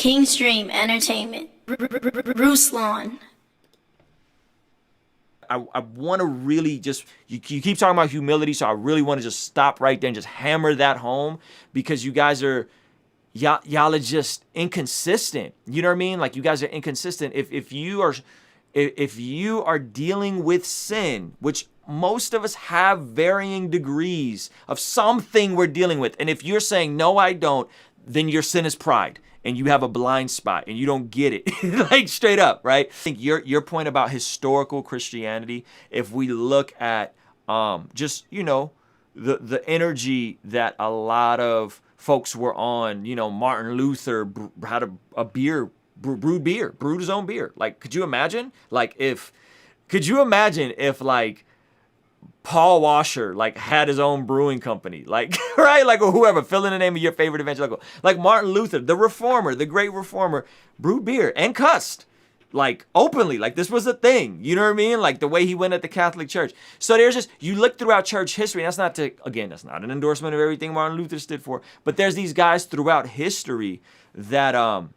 Kingstream Entertainment. Ruslan. I want to really just, you keep talking about humility, so I really want to just stop right there and just hammer that home, because you guys are, y'all are just inconsistent. You know what I mean? Like, you guys are inconsistent. If you are dealing with sin, which most of us have varying degrees of something we're dealing with, and if you're saying, no, I don't, then your sin is pride. And you have a blind spot and you don't get it, like straight up, right? I think your point about historical Christianity, if we look at just, you know, the energy that a lot of folks were on, you know, Martin Luther had a beer, brewed his own beer. Like, could you imagine? Could you imagine if like Paul Washer like had his own brewing company, like, right? Like, or whoever, fill in the name of your favorite evangelical, like Martin Luther, the reformer, the great reformer, brewed beer and cussed like openly, like this was a thing. You know what I mean? Like the way he went at the Catholic Church. So there's just, you look throughout church history, and that's not to, again, that's not an endorsement of everything Martin Luther stood for, but there's these guys throughout history that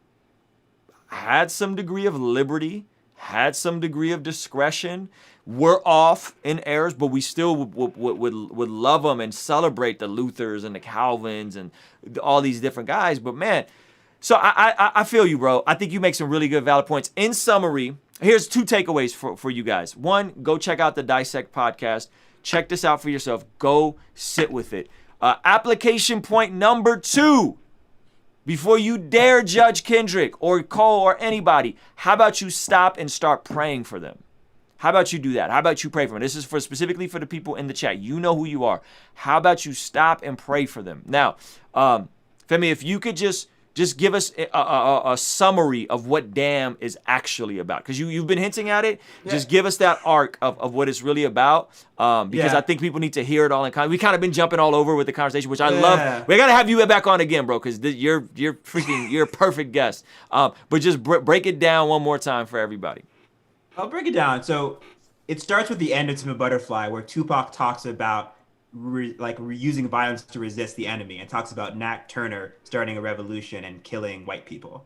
had some degree of liberty, had some degree of discretion, were off in errors, but we still would love them and celebrate the Luthers and the Calvins and all these different guys. But man, so I feel you, bro. I think you make some really good, valid points. In summary, here's 2 takeaways for you guys. 1, go check out the Dissect podcast. Check this out for yourself. Go sit with it. Application point number 2. Before you dare judge Kendrick or Cole or anybody, how about you stop and start praying for them? How about you do that? How about you pray for them? This is specifically for the people in the chat. You know who you are. How about you stop and pray for them? Now, Femi, if you could just give us a summary of what Damn is actually about, because you've been hinting at it. Yeah. Just give us that arc of what it's really about, because I think people need to hear it all in context. We kind of been jumping all over with the conversation, which I love. We gotta have you back on again, bro, because you're a perfect guest. But just break it down one more time for everybody. I'll break it down. So it starts with the end of Tim a Butterfly, where Tupac talks about using violence to resist the enemy, and talks about Nat Turner starting a revolution and killing white people.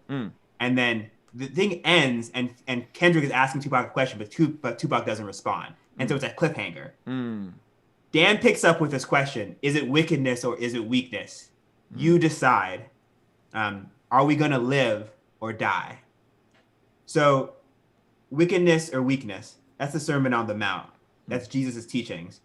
And then the thing ends, and Kendrick is asking Tupac a question, but Tupac doesn't respond. And so it's a cliffhanger. Dan picks up with this question: is it wickedness or is it weakness? You decide. Are we going to live or die? So wickedness or weakness, that's the Sermon on the Mount. That's Jesus' teachings.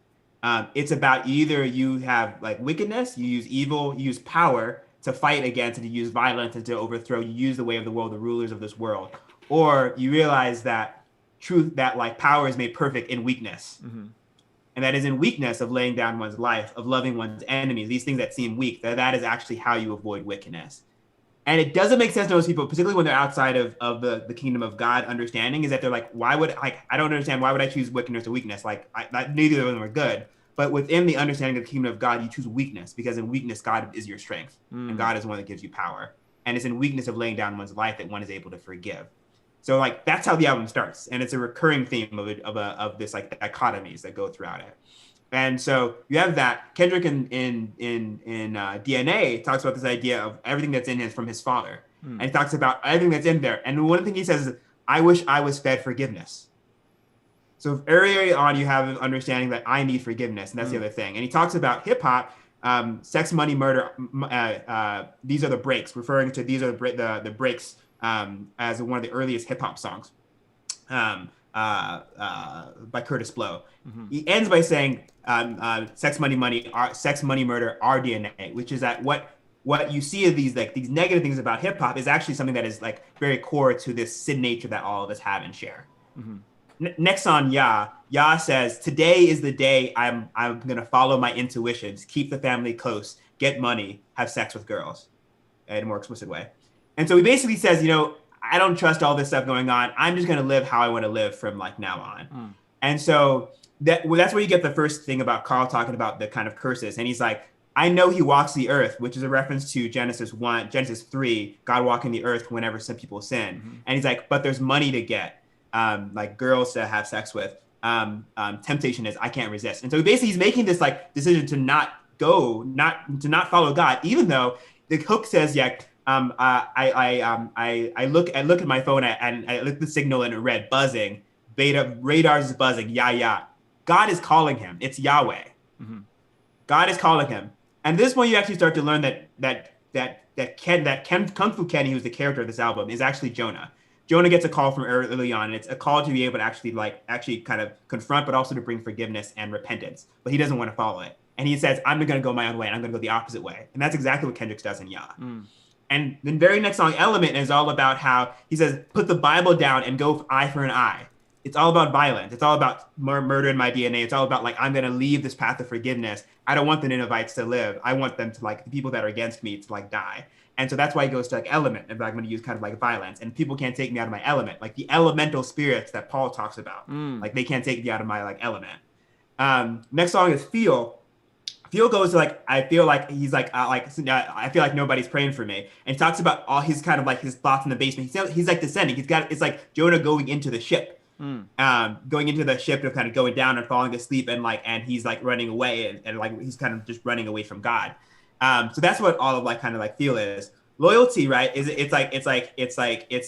It's about either you have like wickedness, you use evil, you use power to fight against, and you use violence and to overthrow, you use the way of the world, the rulers of this world. Or you realize that that like power is made perfect in weakness. And that is in weakness of laying down one's life, of loving one's enemies, these things that seem weak, that is actually how you avoid wickedness. And it doesn't make sense to most people, particularly when they're outside of the kingdom of God understanding, is that they're like, I don't understand, why would I choose wickedness or weakness? Neither of them are good. But within the understanding of the kingdom of God, you choose weakness, because in weakness, God is your strength. And God is the one that gives you power. And it's in weakness of laying down one's life that one is able to forgive. So like, that's how the album starts. And it's a recurring theme of this like dichotomies that go throughout it. And so you have that. Kendrick in DNA talks about this idea of everything that's in him from his father. And he talks about everything that's in there. And one thing he says is, I wish I was fed forgiveness. So early on, you have an understanding that I need forgiveness. And that's the other thing. And he talks about hip hop, sex, money, murder. These are the breaks, referring to these are the breaks as one of the earliest hip hop songs. By Curtis Blow. He ends by saying, sex, money, murder, our DNA, which is that what you see of these negative things about hip hop is actually something that is like very core to this sin nature that all of us have and share. Next on Ya says, today is the day I'm gonna follow my intuitions, keep the family close, get money, have sex with girls, in a more explicit way. And so he basically says, I don't trust all this stuff going on. I'm just going to live how I want to live from like now on. And so that's where you get the first thing about Carl talking about the kind of curses. And he's like, I know he walks the earth, which is a reference to Genesis 3, God walking the earth whenever some people sin. And he's like, but there's money to get, like girls to have sex with. Temptation is, I can't resist. And so basically he's making this like decision to not follow God, even though the hook says, I look at my phone and I look at the signal and it read buzzing. Beta radars is buzzing. Yeah. God is calling him. It's Yahweh. Mm-hmm. God is calling him. And this one, you actually start to learn that Kung Fu Kenny, who's the character of this album, is actually Jonah. Jonah gets a call from early on, and it's a call to be able to actually kind of confront, but also to bring forgiveness and repentance. But he doesn't want to follow it. And he says, I'm going to go my own way, and I'm going to go the opposite way. And that's exactly what Kendrick does in Yah. And the very next song, Element, is all about how he says, put the Bible down and go eye for an eye. It's all about violence. It's all about murder in my DNA. It's all about, like, I'm going to leave this path of forgiveness. I don't want the Ninevites to live. I want them to, like, the people that are against me to, like, die. And so that's why he goes to, like, element. And I'm going to use kind of like violence. And people can't take me out of my element. Like the elemental spirits that Paul talks about. Like, they can't take me out of my, like, element. Next song is Feel. Feel goes to, like, I feel like he's like, I feel like nobody's praying for me. And he talks about all his kind of, like, his thoughts in the basement. He's like descending. It's like Jonah going into the ship. Going into the ship of kind of going down and falling asleep, and he's like running away and like he's kind of just running away from God. So that's what all of like kind of like Feel is. Loyalty, right? It's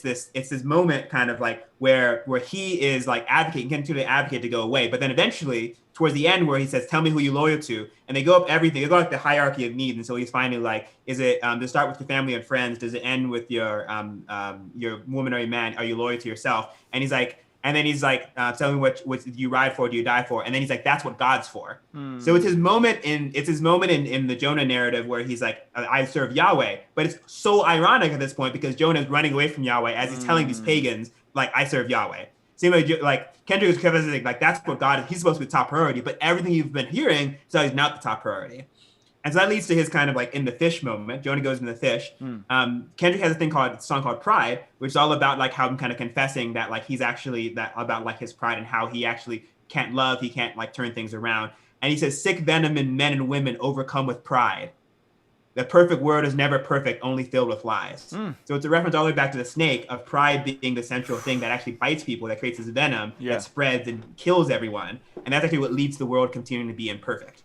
this moment kind of like where he is like getting to the advocate to go away, but then eventually towards the end where he says, "Tell me who you're loyal to," and they go up everything. They go like the hierarchy of needs, and so he's finally like, "Is it to start with your family and friends? Does it end with your woman or your man? Are you loyal to yourself?" And he's like. And then he's like, tell me what do you ride for, do you die for? And then he's like, that's what God's for. So it's his moment in the Jonah narrative where he's like, I serve Yahweh. But it's so ironic at this point because Jonah is running away from Yahweh as he's telling these pagans, like, I serve Yahweh. Same way, like, Kendrick is like, that's what God is. He's supposed to be the top priority. But everything you've been hearing is he's not the top priority. And so that leads to his kind of like in the fish moment. Jonah goes in the fish. Kendrick has a song called Pride, which is all about like how I'm kind of confessing that like he's actually that about like his pride and how he actually can't love, he can't like turn things around. And he says, sick venom in men and women overcome with pride. The perfect word is never perfect, only filled with lies. So it's a reference all the way back to the snake of pride being the central thing that actually bites people, that creates this venom that spreads and kills everyone. And that's actually what leads the world continuing to be imperfect.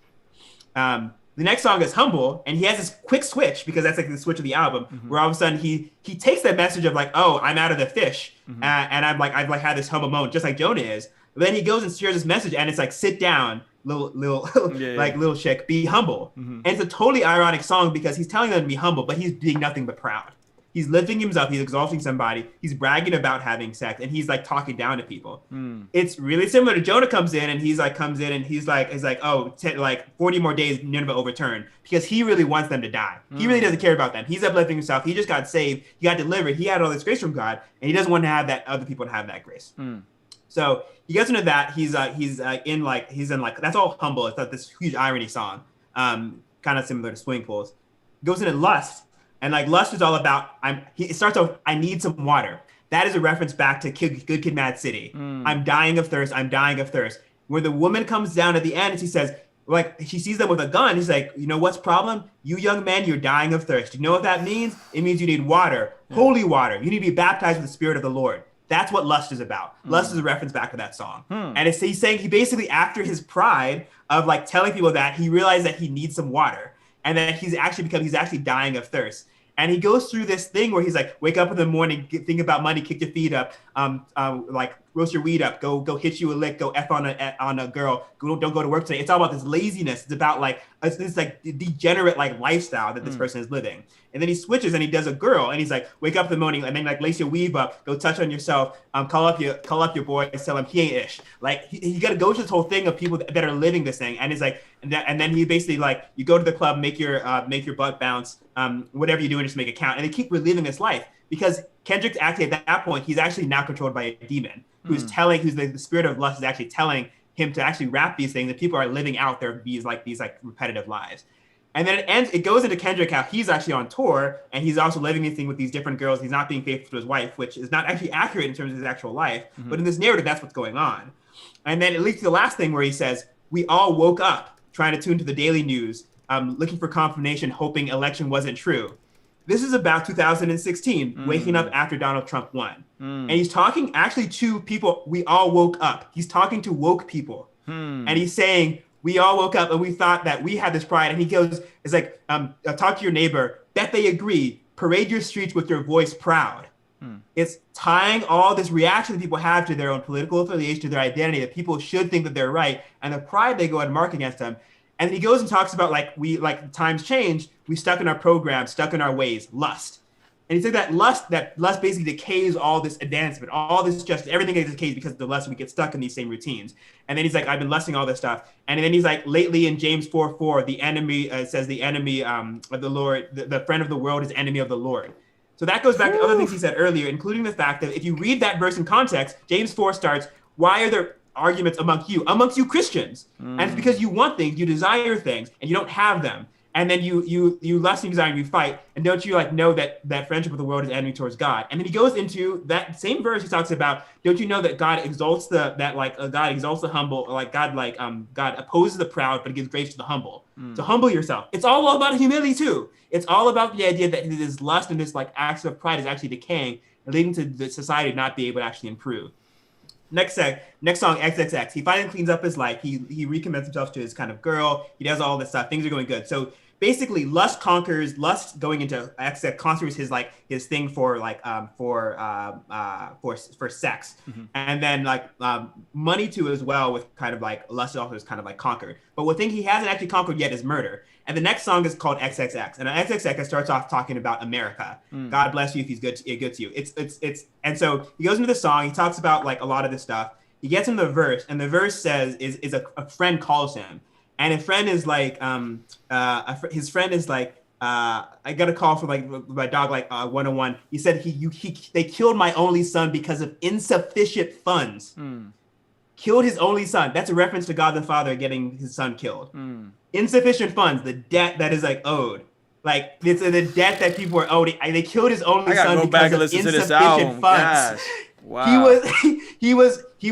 The next song is Humble, and he has this quick switch because that's like the switch of the album, where all of a sudden he takes that message of like, oh, I'm out of the fish, and I've had this humble moment, just like Jonah is. But then he goes and shares this message, and it's like, sit down, little chick, be humble. And it's a totally ironic song because he's telling them to be humble, but he's being nothing but proud. He's lifting him up. He's exalting somebody. He's bragging about having sex, and he's like talking down to people. It's really similar to Jonah comes in, and he's like, oh, 40 more days, Nineveh overturned, because he really wants them to die. He really doesn't care about them. He's uplifting himself. He just got saved. He got delivered. He had all this grace from God, and he doesn't want to have that other people to have that grace. So he gets into that. He's in that's all Humble. It's like this huge irony song, kind of similar to Swimming Pools. Goes into Lust. And like Lust is all about, it starts off, I need some water. That is a reference back to Good Kid, Mad City. I'm dying of thirst. I'm dying of thirst. Where the woman comes down at the end and she says, like, she sees them with a gun. He's like, you know what's the problem? You young men, you're dying of thirst. You know what that means? It means you need water, holy water. You need to be baptized with the Spirit of the Lord. That's what Lust is about. Lust is a reference back to that song. And he's saying he basically, after his pride of like telling people that, he realized that he needs some water. And that he's actually dying of thirst. And he goes through this thing where he's like, wake up in the morning, think about money, kick your feet up, like roast your weed up, go hit you a lick, go F on a girl, don't go to work today. It's all about this laziness. It's about like this like degenerate like lifestyle that this person is living. And then he switches and he does a girl, and he's like, wake up in the morning and then like lace your weave up, go touch on yourself, call up your boy and tell him he ain't ish. Like he got to go through this whole thing of people that are living this thing, and it's like, and then he basically like, you go to the club, make your butt bounce, whatever you do, and just make it count. And they keep reliving this life because Kendrick's actually at that point, he's actually now controlled by a demon who's the spirit of lust is actually telling him to actually rap these things, that people are living out these repetitive lives. And then it goes into Kendrick, how he's actually on tour and he's also living this thing with these different girls. He's not being faithful to his wife, which is not actually accurate in terms of his actual life. But in this narrative, that's what's going on. And then it leads to the last thing where he says, we all woke up trying to tune to the daily news, looking for confirmation, hoping election wasn't true. This is about 2016, waking up after Donald Trump won. And he's talking actually to people, we all woke up. He's talking to woke people. And he's saying, we all woke up and we thought that we had this pride. And he goes, it's like, talk to your neighbor, bet they agree. parade your streets with your voice proud. It's tying all this reaction that people have to their own political affiliation, to their identity, that people should think that they're right, and the pride they go and mark against them. And he goes and talks about like times change, we stuck in our program, stuck in our ways, lust. And he said that lust basically decays all this advancement, all this justice, everything decays because of the lust. We get stuck in these same routines. And then he's like, I've been lusting all this stuff. And then he's like, lately in James 4:4, the enemy says the enemy of the Lord, the friend of the world is enemy of the Lord. So that goes back to other things he said earlier, including the fact that if you read that verse in context, James 4 starts, why are there arguments amongst you Christians? And it's because you want things, you desire things, and you don't have them. And then you lust and desire and you fight. And don't you know that friendship with the world is enemy towards God? And then he goes into that same verse. He talks about, don't you know that God exalts God exalts the humble, God opposes the proud, but gives grace to the humble. So humble yourself. It's all about humility too. It's all about the idea that this lust and this acts of pride is actually decaying and leading to the society not be able to actually improve. Next song, XXX. He finally cleans up his life. He recommits himself to his kind of girl. He does all this stuff. Things are going good. So basically, lust going into XX conquers his thing for sex, and then money too as well, with kind of lust also is kind of conquered. But one thing he hasn't actually conquered yet is murder. And the next song is called XXX, and XXX starts off talking about America. God bless you if he's good to you. It's and so he goes into the song. He talks about a lot of this stuff. He gets in the verse, and the verse says is a friend calls him. And his friend is I got a call from my dog 101. He said they killed my only son because of insufficient funds. Killed his only son. That's a reference to God the Father getting his son killed. Insufficient funds, the debt that is owed. It's the debt that people are owed. They killed his only son because of insufficient funds. Gosh. Wow. He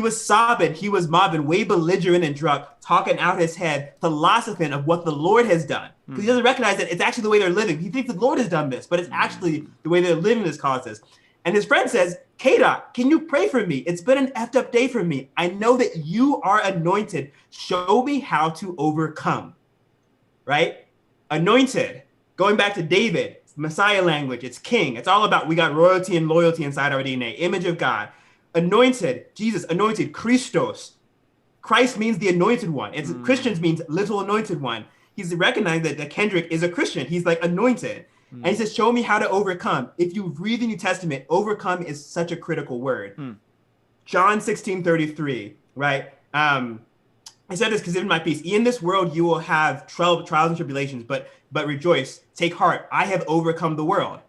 was sobbing, he was mobbing, way belligerent and drunk, talking out his head, philosophing of what the Lord has done. Because he doesn't recognize that it's actually the way they're living. He thinks the Lord has done this, but it's actually the way they're living this causes. And his friend says, KD, can you pray for me? It's been an effed up day for me. I know that you are anointed. Show me how to overcome. Right? Anointed. Going back to David, Messiah language, it's king. It's all about, we got royalty and loyalty inside our DNA, image of God. Anointed, Jesus, anointed, Christos. Christ means the anointed one. Christians means little anointed one. He's recognized that Kendrick is a Christian. He's anointed. And he says, show me how to overcome. If you read the New Testament, overcome is such a critical word. John 16:33, right? I said this because in my piece, in this world you will have trials and tribulations, but rejoice, take heart. I have overcome the world.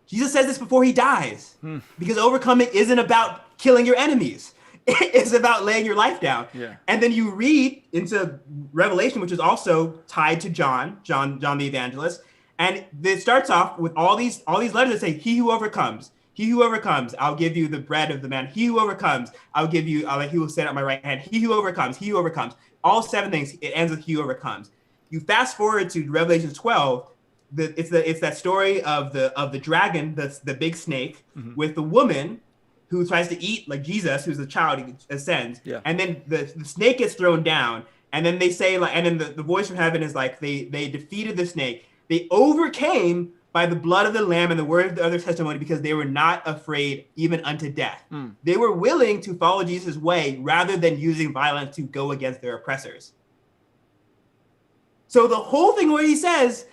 Jesus says this before he dies, because overcoming isn't about killing your enemies. It's about laying your life down. Yeah. And then you read into Revelation, which is also tied to John the Evangelist. And it starts off with all these letters that say, he who overcomes, I'll give you the bread of the man. He who overcomes, he will sit at my right hand. He who overcomes. All 7 things, it ends with he who overcomes. You fast forward to Revelation 12, it's that story of the dragon, the big snake, with the woman who tries to eat Jesus, who's the child, he ascends. Yeah. And then the snake gets thrown down. And then they say, and then the voice from heaven is they defeated the snake. They overcame by the blood of the Lamb and the word of the other testimony, because they were not afraid even unto death. They were willing to follow Jesus' way rather than using violence to go against their oppressors. So the whole thing where he says,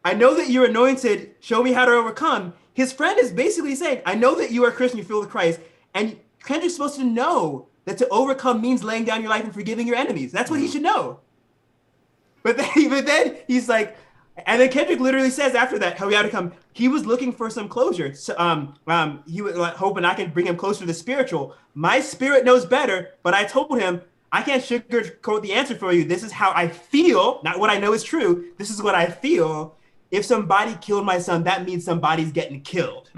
I know that you're anointed, show me how to overcome. His friend is basically saying, I know that you are a Christian, you're filled with Christ, and Kendrick's supposed to know that to overcome means laying down your life and forgiving your enemies. That's what he should know. But then he's like, and then Kendrick literally says after that, how we had to come, he was looking for some closure. So, he was hoping I can bring him closer to the spiritual. My spirit knows better, but I told him, I can't sugarcoat the answer for you. This is how I feel, not what I know is true. This is what I feel. If somebody killed my son, that means somebody's getting killed.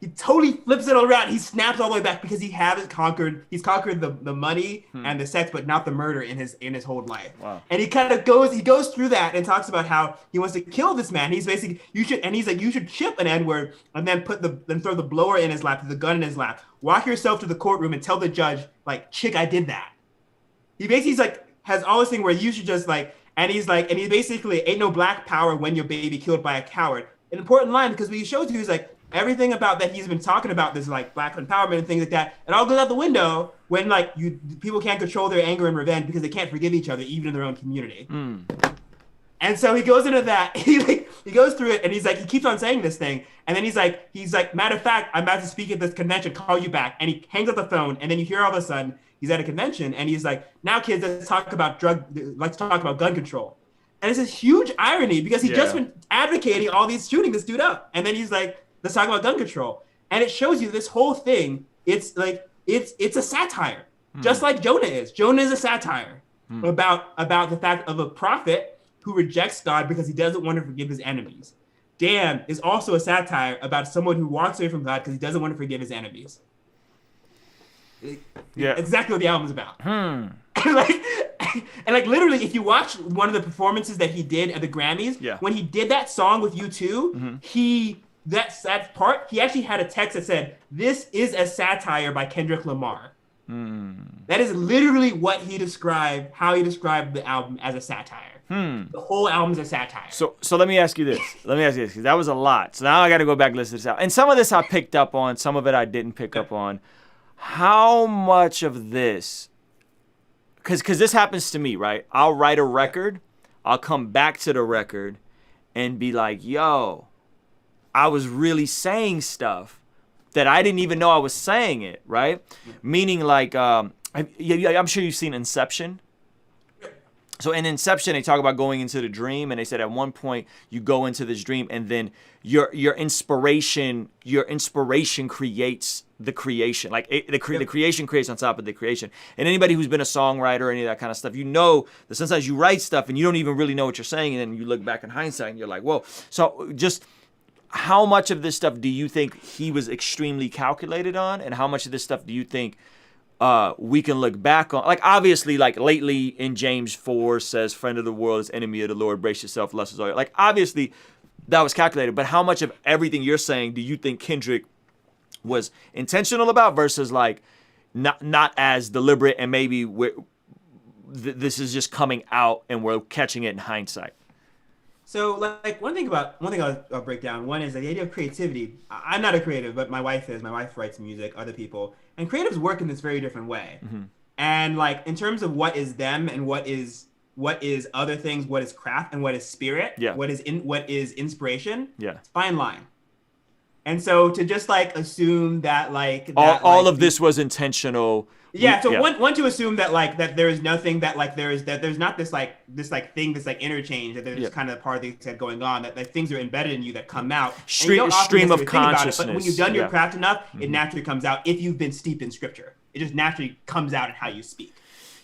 He totally flips it all around. He snaps all the way back because he hasn't conquered. He's conquered the money and the sex, but not the murder in his whole life. Wow. And he kind of goes through that and talks about how he wants to kill this man. He's basically you should chip an N-word and then throw the blower in his lap, the gun in his lap. Walk yourself to the courtroom and tell the judge, chick, I did that. He basically has all this thing where you should just And he's like, and he's basically, ain't no black power when your baby killed by a coward. An important line, because what he shows you is like, everything about that he's been talking about, this like black empowerment and things like that, it all goes out the window when like people can't control their anger and revenge because they can't forgive each other, even in their own community. And so he goes into that, he goes through it, and he's like, he keeps on saying this thing, and then he's like, matter of fact, I'm about to speak at this convention, call you back, and he hangs up the phone, and then you hear all of a sudden, he's at a convention, and he's like, now kids, let's talk about gun control. And it's this huge irony, because he just been advocating all these shooting this dude up, and then he's like, let's talk about gun control. And it shows you this whole thing, it's like, it's a satire, just like Jonah is. Jonah is a satire about the fact of a prophet who rejects God because he doesn't want to forgive his enemies. Dan is also a satire about someone who walks away from God because he doesn't want to forgive his enemies. Yeah, exactly what the album's about. And literally, if you watch one of the performances that he did at the Grammys, when he did that song with U2, that part, he actually had a text that said, "This is a satire by Kendrick Lamar." That is literally what he described, how he described the album as a satire. The whole album's a satire. So let me ask you this. Because that was a lot. So now I got to go back and listen to this out. And some of this I picked up on. Some of it I didn't pick up on. How much of this, because this happens to me, right? I'll write a record. I'll come back to the record and be like, yo, I was really saying stuff that I didn't even know I was saying it, right? Meaning like, I'm sure you've seen Inception. So in Inception, they talk about going into the dream, and they said at one point you go into this dream, and then your inspiration creates the creation. Like the creation creates on top of the creation. And anybody who's been a songwriter or any of that kind of stuff, you know that sometimes you write stuff and you don't even really know what you're saying, and then you look back in hindsight and you're like, whoa. So just how much of this stuff do you think he was extremely calculated on, and how much of this stuff do you think we can look back on? Like, obviously, like lately in James 4 says, friend of the world is enemy of the Lord, brace yourself, lust is all. Like, obviously that was calculated, but how much of everything you're saying do you think Kendrick was intentional about versus like not as deliberate, and maybe this is just coming out and we're catching it in hindsight? So like one thing I'll break down. One is the idea of creativity. I'm not a creative, but my wife is. My wife writes music, other people. And creatives work in this very different way. And like in terms of what is them and what is other things, what is craft and what is spirit, what is inspiration, it's a fine line. And so to just like assume that like all of this was intentional. One to assume that like that there is nothing that like there's not this thing, this like interchange, that there's kind of part of things that going on, that like things are embedded in you that come out. Stream of consciousness. But when you've done your craft enough, it naturally comes out. If you've been steeped in scripture, it just naturally comes out in how you speak.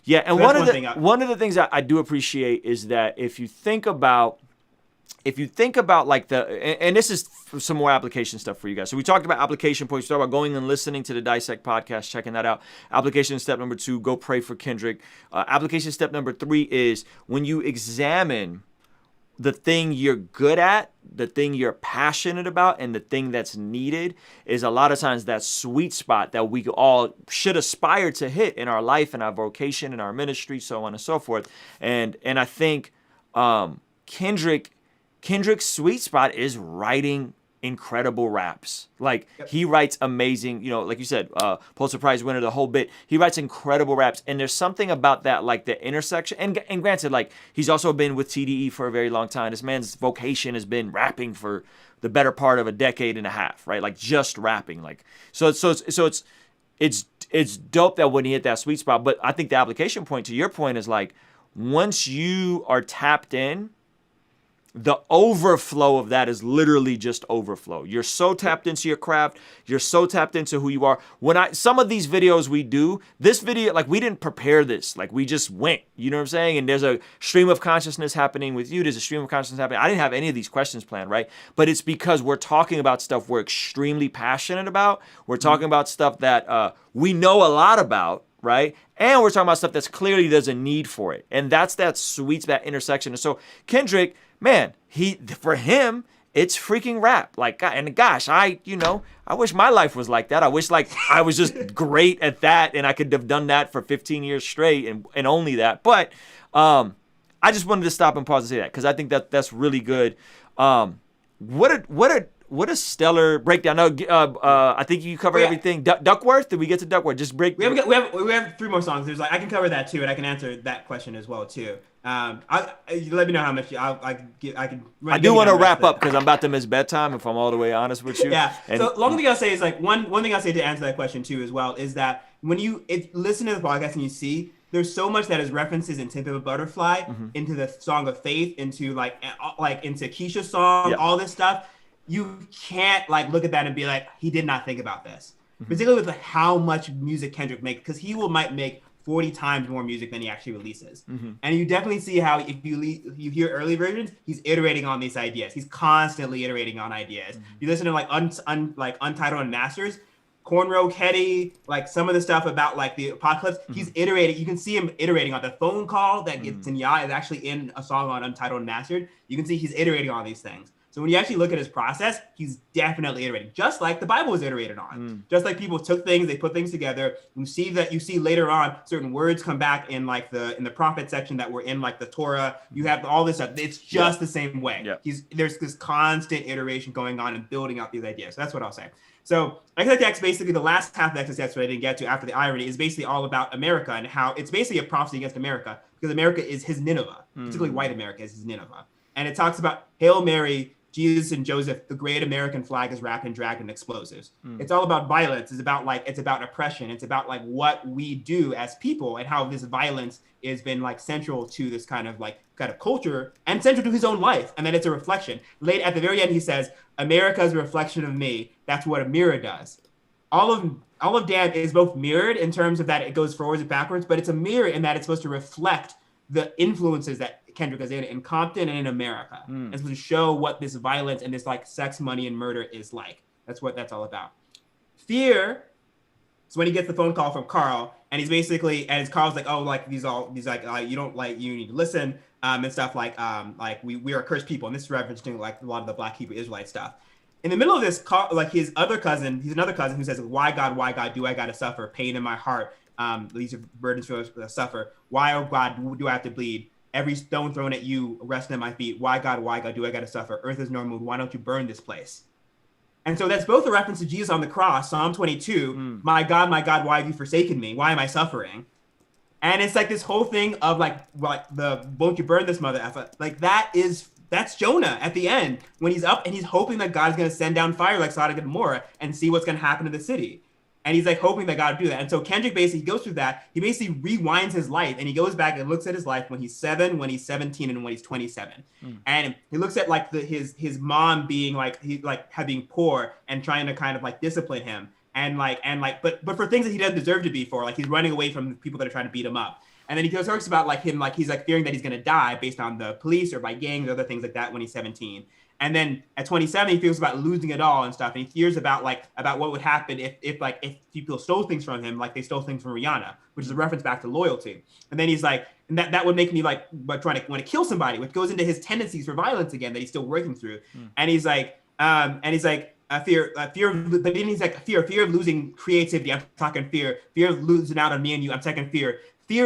Yeah, and so one of the things I do appreciate is that if you think about like and this is some more application stuff for you guys. So we talked about application points. We talked about going and listening to the Dissect podcast, checking that out. Application step number 2, go pray for Kendrick. Application step number 3 is when you examine the thing you're good at, the thing you're passionate about, and the thing that's needed is a lot of times that sweet spot that we all should aspire to hit in our life, in our vocation, in our ministry, so on and so forth. And I think Kendrick's sweet spot is writing incredible raps. Like he writes amazing, like you said, Pulitzer Prize winner, the whole bit. He writes incredible raps, and there's something about that, like the intersection. And granted, like he's also been with TDE for a very long time. This man's vocation has been rapping for the better part of a decade and a half, right? Like just rapping, like so it's dope that when he hit that sweet spot. But I think the application point to your point is like once you are tapped in, the overflow of that is literally just overflow. You're so tapped into your craft. You're so tapped into who you are. Some of these videos we do, this video, like we didn't prepare this. Like we just went, you know what I'm saying? And there's a stream of consciousness happening with you. There's a stream of consciousness happening. I didn't have any of these questions planned, right? But it's because we're talking about stuff we're extremely passionate about. We're talking about stuff that we know a lot about, right? And we're talking about stuff that's clearly there's a need for it. And that's that sweet spot intersection. And so Kendrick, man, for him, it's freaking rap. Like, and gosh, I wish my life was like that. I wish like I was just great at that and I could have done that for 15 years straight and only that. But I I just wanted to stop and pause and say that because I think that's really good. What a stellar breakdown. No, I think you covered everything. Duckworth, did we get to Duckworth? Just break. We have 3 more songs. There's like I can cover that too, and I can answer that question as well too. Let me know how much I can. I do want to wrap up because I'm about to miss bedtime. If I'm all the way honest with you. Yeah. And, so long thing I'll say is like one thing I'll say to answer that question too as well is that when you listen to the podcast and you see there's so much that is references in Tip of a Butterfly into the Song of Faith, into like into Keisha's song, all this stuff. You can't like look at that and be like, he did not think about this. Particularly with like, how much music Kendrick makes, because he might make 40 times more music than he actually releases. And you definitely see how if you hear early versions, he's iterating on these ideas. He's constantly iterating on ideas. You listen to like Untitled and Masters, Cornrow KD, like some of the stuff about like the apocalypse, he's iterating. You can see him iterating on the phone call that gets in Ya is actually in a song on Untitled and Mastered. You can see he's iterating on these things. So when you actually look at his process, he's definitely iterating, just like the Bible was iterated on. Just like people took things, they put things together. You see later on certain words come back in like in the prophet section that were in like the Torah. You have all this stuff. It's just the same way. There's this constant iteration going on and building out these ideas. So that's what I'll say. So XXX, basically the last half of XXX, what I didn't get to after the irony, is basically all about America and how it's basically a prophecy against America because America is his Nineveh, particularly white America is his Nineveh. And it talks about Hail Mary, Jesus and Joseph, the great American flag is wrapped in dragon explosives. It's all about violence. It's about oppression. It's about like what we do as people and how this violence has been like central to this kind of culture and central to his own life. And then it's a reflection. Late at the very end, he says, America is a reflection of me. That's what a mirror does. All of Damn is both mirrored in terms of that it goes forwards and backwards, but it's a mirror in that it's supposed to reflect the influences that Kendrick is in Compton and in America. It's supposed to show what this violence and this like sex, money, and murder is like. That's what that's all about. Fear is when he gets the phone call from Carl, and he's basically, and Carl's like, oh, like these you don't like, you need to listen, and stuff like we are cursed people, and this is referencing like a lot of the Black Hebrew Israelite stuff. In the middle of this, like he's another cousin who says, why God, do I gotta suffer? Pain in my heart. These are burdens for us to suffer. Why, oh God, do I have to bleed? Every stone thrown at you, resting at my feet. Why God, do I gotta suffer? Earth is no mood. Why don't you burn this place? And so that's both a reference to Jesus on the cross, Psalm 22. My God, why have you forsaken me? Why am I suffering? And it's like this whole thing of like the won't you burn this mother effer? Like that's Jonah at the end when he's up and he's hoping that God's gonna send down fire like Sodom and Gomorrah and see what's gonna happen to the city. And he's like hoping that God would do that. And so Kendrick basically goes through that. He basically rewinds his life and he goes back and looks at his life when he's 7, when he's 17, and when he's 27. And he looks at like his mom being having poor and trying to kind of like discipline him but for things that he doesn't deserve to be for. Like he's running away from people that are trying to beat him up. And then he talks about like him, like he's like fearing that he's gonna die based on the police or by gangs or other things like that when he's 17. And then at 27, he feels about losing it all and stuff. And he fears about what would happen if people stole things from him, like they stole things from Rihanna, which is a reference back to loyalty. And then he's like, and that would make me like trying to want to kill somebody, which goes into his tendencies for violence again that he's still working through. And he's like, fear of losing creativity. I'm talking fear of losing out on me and you. I'm talking fear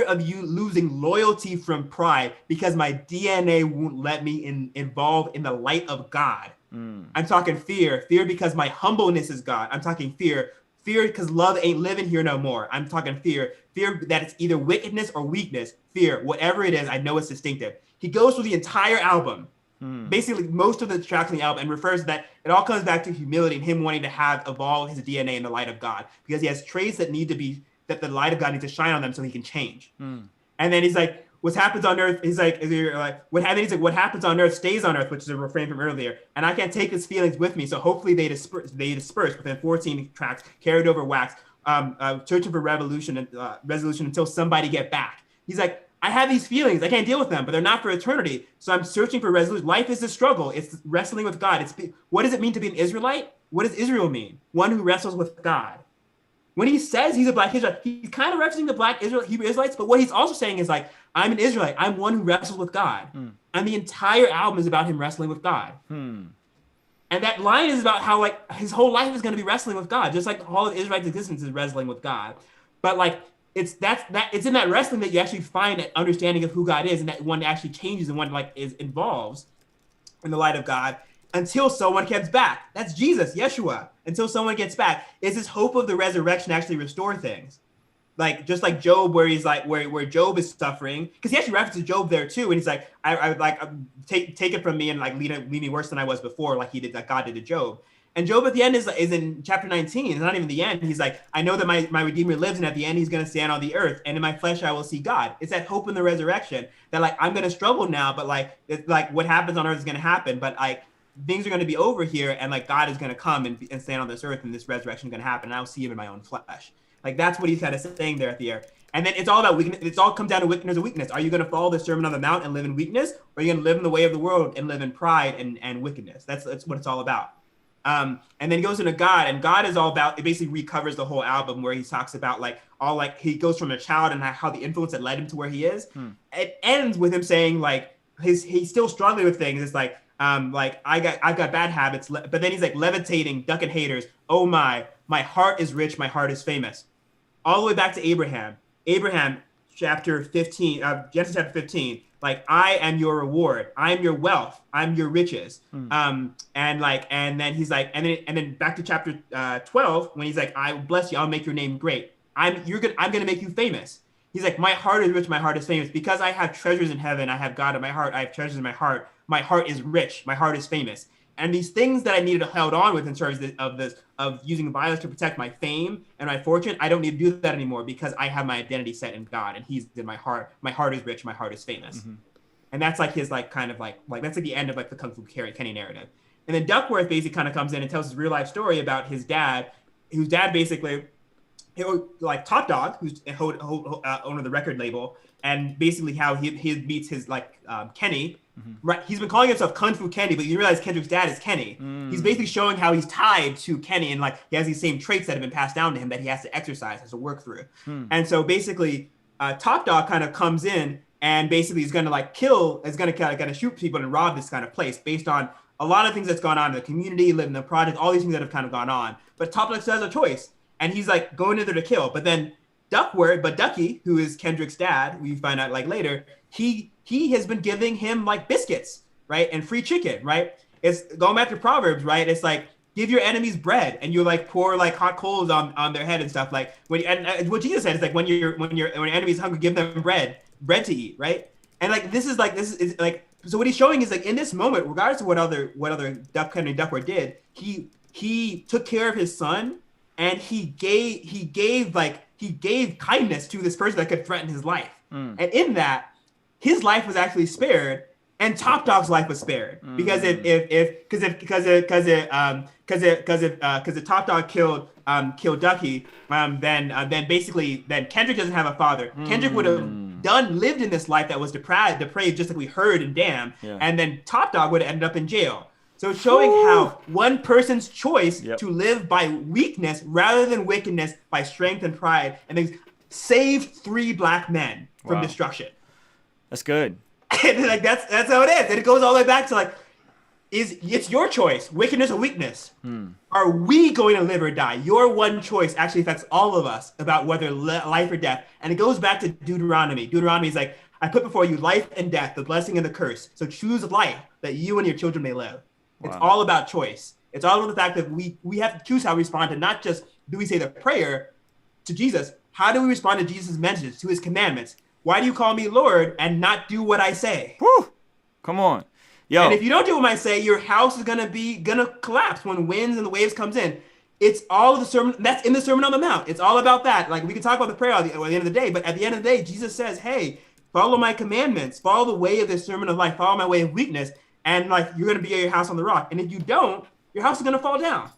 of you losing loyalty from pride because my DNA won't let me involve in the light of God. I'm talking fear because my humbleness is God. I'm talking fear because love ain't living here no more. I'm talking fear that it's either wickedness or weakness. Fear, whatever it is, I know it's distinctive. He goes through the entire album, basically most of the tracks on the album, and refers to that it all comes back to humility and him wanting to have evolved his DNA in the light of God because he has traits that need to be that the light of God needs to shine on them so he can change. And then he's like, what happens on earth, what happens on earth stays on earth, which is a refrain from earlier. And I can't take his feelings with me. So hopefully they disperse within 14 tracks, carried over wax, searching for resolution until somebody get back. He's like, I have these feelings. I can't deal with them, but they're not for eternity. So I'm searching for resolution. Life is a struggle. It's wrestling with God. What does it mean to be an Israelite? What does Israel mean? One who wrestles with God. When he says he's a Black Israelite, he's kind of referencing the Black Hebrew Israelites, but what he's also saying is like, I'm an Israelite. I'm one who wrestles with God. And the entire album is about him wrestling with God. And that line is about how like his whole life is going to be wrestling with God, just like all of Israel's existence is wrestling with God. But like it's in that wrestling that you actually find an understanding of who God is, and that one actually changes and one like involves in the light of God until someone gets back. That's Jesus, Yeshua. Until someone gets back, is this hope of the resurrection actually restore things? Like just like Job, where he's like where Job is suffering, because he actually references Job there too, and he's like, I would like take it from me and like leave me worse than I was before, like God did to Job. And Job at the end is in chapter 19. It's not even the end. He's like, I know that my Redeemer lives, and at the end he's going to stand on the earth, and in my flesh I will see God. It's that hope in the resurrection that like I'm going to struggle now, but like it's like what happens on earth is going to happen, but like things are going to be over here, and like God is going to come and stand on this earth, and this resurrection is going to happen, and I'll see him in my own flesh. Like that's what he's kind of saying there at the end. And then it's all about weakness. It's all comes down to weakness or weakness. Are you going to follow the Sermon on the Mount and live in weakness, or are you going to live in the way of the world and live in pride and wickedness? That's what it's all about. And then he goes into God, and God is all about, it basically recovers the whole album where he talks about like all like he goes from a child and how the influence that led him to where he is. It ends with him saying like he's still struggling with things. It's like I've got bad habits, but then he's like levitating, ducking haters. Oh my heart is rich, my heart is famous. All the way back to Abraham chapter 15, Genesis chapter 15. Like I am your reward, I am your wealth, I'm your riches. And then he's like, and then back to chapter 12 when he's like, I bless you, I'll make your name great. I'm gonna make you famous. He's like, my heart is rich, my heart is famous, because I have treasures in heaven, I have God in my heart, I have treasures in my heart is rich, my heart is famous. And these things that I needed to hold on with in terms of using violence to protect my fame and my fortune, I don't need to do that anymore because I have my identity set in God, and he's in my heart. My heart is rich, my heart is famous. And that's like his like kind of like that's like the end of like the Kung Fu Kenny narrative. And then Duckworth basically kind of comes in and tells his real life story about his dad, whose dad basically, like Top Dog, who's owner of the record label, and basically how he meets his like Kenny. Right, he's been calling himself Kung Fu Kenny, but you realize Kendrick's dad is Kenny. He's basically showing how he's tied to Kenny, and like he has these same traits that have been passed down to him that he has to exercise, has to work through. And so basically, Top Dog kind of comes in and basically is going to like gonna shoot people and rob this kind of place based on a lot of things that's gone on in the community, living in the project, all these things that have kind of gone on. But Top Dog still has a choice, and he's like going in there to kill. But then Ducky, who is Kendrick's dad, we find out like later, he has been giving him like biscuits, right, and free chicken, right? It's going back to Proverbs, right? It's like give your enemies bread, and you like pour like hot coals on their head and stuff. Like and what Jesus said is like when your enemy's hungry, give them bread to eat, right? And like this is like so what he's showing is like in this moment, regardless of what other Henry Duckworth did, he took care of his son, and he gave kindness to this person that could threaten his life, and in that, his life was actually spared, and Top Dog's life was spared because if Top Dog killed Ducky, then basically Kendrick doesn't have a father. Kendrick would have lived in this life that was depraved, just like we heard in Damn, and then Top Dog would have ended up in jail. So it's showing how one person's choice to live by weakness rather than wickedness, by strength and pride, and they saved 3 black men from destruction. That's good. And like that's how it is. And it goes all the way back to like, it's your choice, wickedness or weakness. Are we going to live or die? Your one choice actually affects all of us about whether life or death. And it goes back to Deuteronomy. Deuteronomy is like, I put before you life and death, the blessing and the curse. So choose life that you and your children may live. It's all about choice. It's all about the fact that we have to choose how we respond to not just do we say the prayer to Jesus. How do we respond to Jesus' messages, to his commandments? Why do you call me Lord and not do what I say? Woo! Come on. Yo. And if you don't do what I say, your house is gonna collapse when winds and the waves comes in. It's all of the sermon that's in the Sermon on the Mount. It's all about that. Like we can talk about the prayer at the end of the day, but at the end of the day, Jesus says, hey, follow my commandments, follow the way of this sermon of life, follow my way of weakness, and like you're gonna be at your house on the rock. And if you don't, your house is gonna fall down.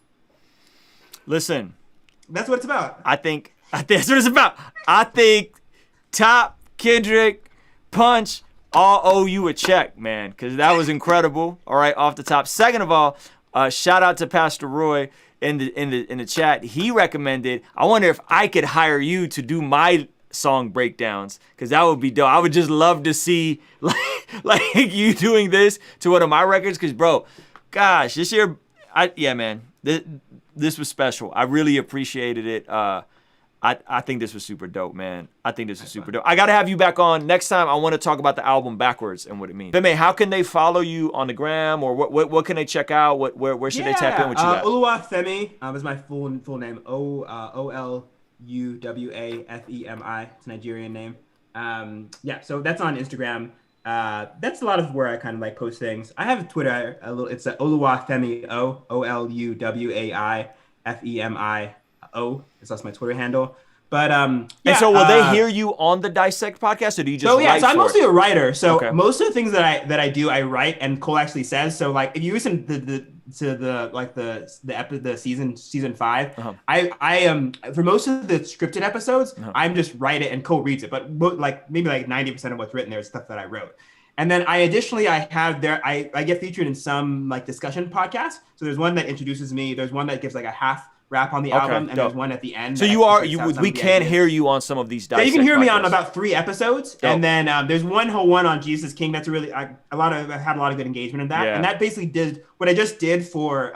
Listen. That's what it's about. I think that's what it's about. I think Top, Kendrick, Punch all owe you a check, man, because that was incredible. All right, off the top. Second of all, shout out to Pastor Roy in the chat. He recommended. I wonder if I could hire you to do my song breakdowns, because that would be dope. I would just love to see like you doing this to one of my records, because bro, gosh, this year, man, this was special. I really appreciated it. I think this was super dope, man. I think this was super dope. I got to have you back on next time. I want to talk about the album backwards and what it means. Femi, how can they follow you on the gram, or what can they check out? Where should they tap in with you at? Oluwa Femi is my full name. Oluwafemi. It's a Nigerian name. So that's on Instagram. That's a lot of where I kind of like post things. I have Twitter a little. It's Oluwafemi Oluwafemi. That's my Twitter handle. But and so will they hear you on the Dissect podcast, or do you just write so I'm mostly a writer. So okay. most of the things that I do, I write, and Cole actually says. So like if you listen to the season 5, I am for most of the scripted episodes, I'm just write it and Cole reads it. But maybe 90% of what's written there is stuff that I wrote. And then I get featured in some like discussion podcasts. So there's one that introduces me. There's one that gives like a half rap on the album, and there's one at the end. So we can hear you on some of these Dissect you can hear me on podcasts. about 3 episodes. Dope. And then there's one on Jesus King that's really I had a lot of good engagement in that. Yeah. And that basically did what I just did for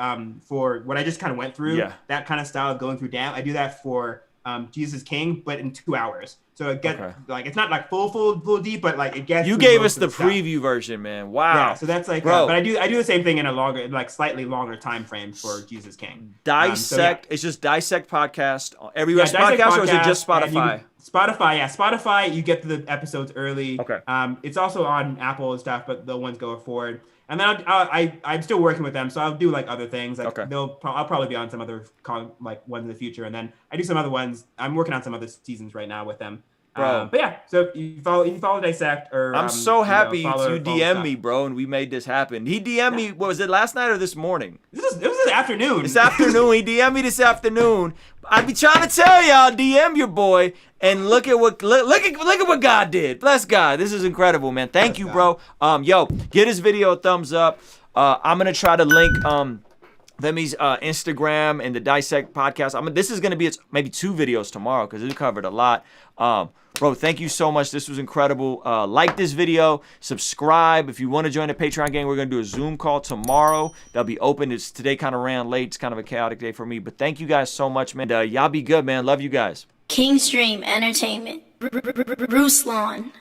what I just kind of went through, that kind of style of going through damn. I do that for Jesus King, but in 2 hours. So it gets like it's not like full deep, but like it gets. You gave us the preview version, man. Wow. Yeah, so that's like, but I do the same thing in a longer, like slightly longer time frame for Jesus King. Dissect. It's just Dissect podcast. Everywhere podcast, or is it just Spotify? Spotify. You get the episodes early. Okay. It's also on Apple and stuff, but the ones go forward. And then I'm still working with them, so I'll do like other things. Like I'll probably be on some other ones in the future, and then I do some other ones. I'm working on some other seasons right now with them. Bro. But yeah, so you can follow Dissect, or I'm so happy you DM me, bro, and we made this happen. He DM'd me. What was it, last night or this morning? It was this afternoon. This afternoon, he DM'd me this afternoon. I be trying to tell y'all, DM your boy, and look at what God did. Bless God. This is incredible, man. Thank you, bro. Yo, give this video a thumbs up. I'm gonna try to link Femi's Instagram and the Dissect podcast. This is gonna be maybe 2 videos tomorrow because it covered a lot. Bro, thank you so much. This was incredible. Like this video, subscribe. If you want to join the Patreon gang, we're going to do a Zoom call tomorrow. That'll be open. Today kind of ran late. It's kind of a chaotic day for me. But thank you guys so much, man. Y'all be good, man. Love you guys. Kingstream Entertainment. Ruslan.